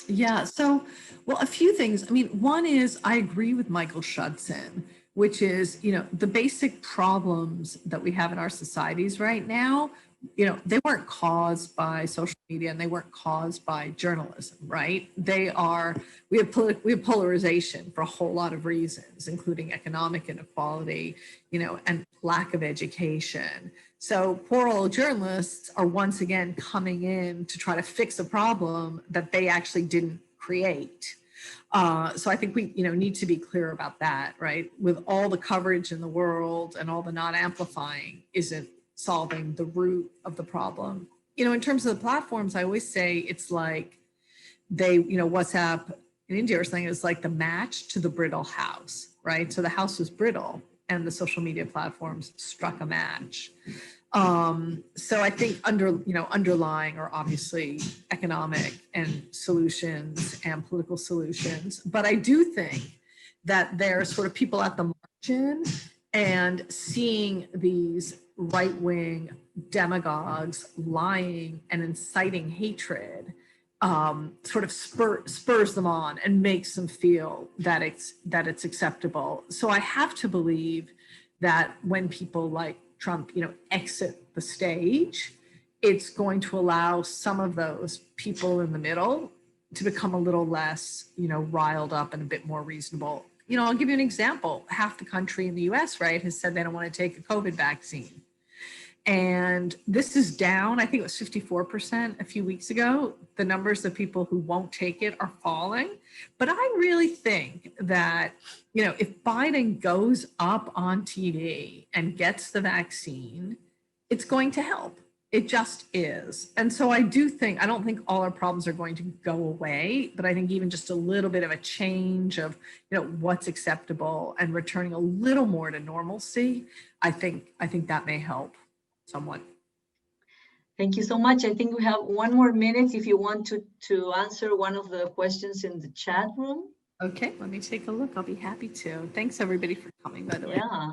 Yeah, so, well, a few things. I mean, one is I agree with Michael Schudson, which is, the basic problems that we have in our societies right now, they weren't caused by social media and they weren't caused by journalism, right? We have polarization for a whole lot of reasons, including economic inequality, and lack of education. So poor old journalists are once again coming in to try to fix a problem that they actually didn't create. So I think we need to be clear about that, right? With all the coverage in the world and all the not amplifying isn't solving the root of the problem. In terms of the platforms, I always say it's like WhatsApp in India or something is like the match to the brittle house, right? So the house was brittle and the social media platforms struck a match. So I think underlying are obviously economic and solutions and political solutions. But I do think that there's sort of people at the margin and seeing these right-wing demagogues lying and inciting hatred sort of spurs them on and makes them feel that it's acceptable. So I have to believe that when people like Trump, exit the stage, it's going to allow some of those people in the middle to become a little less, riled up and a bit more reasonable. I'll give you an example. Half the country in the US, right, has said they don't want to take a COVID vaccine. And this is down, I think it was 54% a few weeks ago. The numbers of people who won't take it are falling. But I really think that, if Biden goes up on TV and gets the vaccine, it's going to help. It just is. And so I don't think all our problems are going to go away, but I think even just a little bit of a change of, what's acceptable and returning a little more to normalcy, I think that may help somewhat. Thank you so much. I think we have 1 more minute if you want to answer one of the questions in the chat room. Okay, let me take a look. I'll be happy to. Thanks everybody for coming, by the way. Yeah.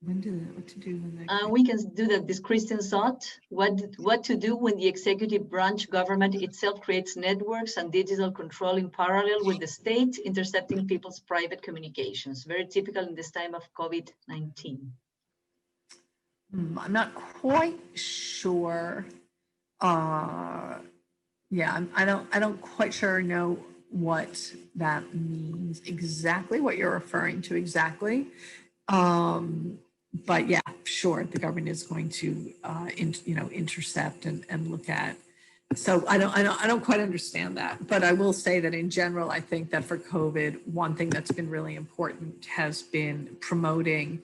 What to do when we can do that. This Christian thought, what to do when the executive branch government itself creates networks and digital control in parallel with the state, intercepting people's private communications. Very typical in this time of COVID-19. I'm not quite sure. Yeah, I don't quite sure know what that means exactly, what you're referring to exactly. But yeah, sure, the government is going to intercept and look at. So I don't quite understand that, but I will say that in general, I think that for COVID, one thing that's been really important has been promoting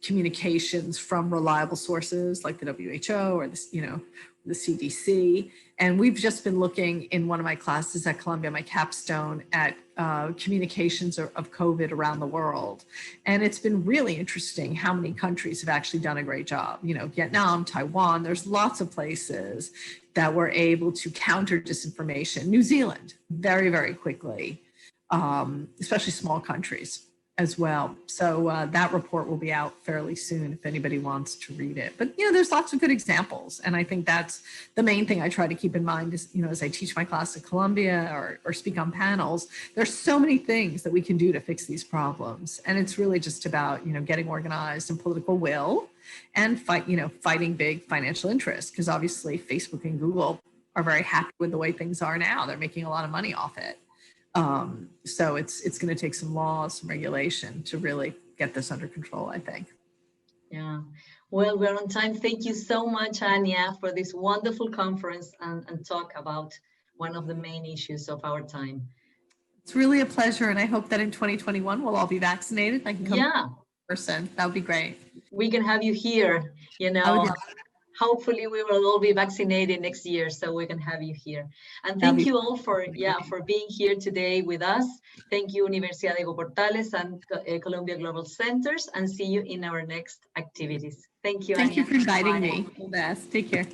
communications from reliable sources like the WHO or the, the CDC. And we've just been looking in one of my classes at Columbia, my capstone, at communications of COVID around the world. And it's been really interesting how many countries have actually done a great job. Vietnam, Taiwan, there's lots of places that were able to counter disinformation. New Zealand, very, very quickly, especially small countries as well. So that report will be out fairly soon if anybody wants to read it. But, there's lots of good examples. And I think that's the main thing I try to keep in mind is, as I teach my class at Columbia or speak on panels, there's so many things that we can do to fix these problems. And it's really just about, getting organized and political will and fighting big financial interests, because obviously Facebook and Google are very happy with the way things are now. They're making a lot of money off it. So it's going to take some laws, some regulation to really get this under control, I think. Yeah, well, we're on time. Thank you so much, Anya, for this wonderful conference and talk about one of the main issues of our time. It's really a pleasure. And I hope that in 2021, we'll all be vaccinated. I can come in person. That would be great. We can have you here, Hopefully we will all be vaccinated next year, so we can have you here. And thank you all for being here today with us. Thank you, Universidad de Portales and Columbia Global Centers, and see you in our next activities. Thank you, Anya. Thank you for inviting me. All the best. Take care.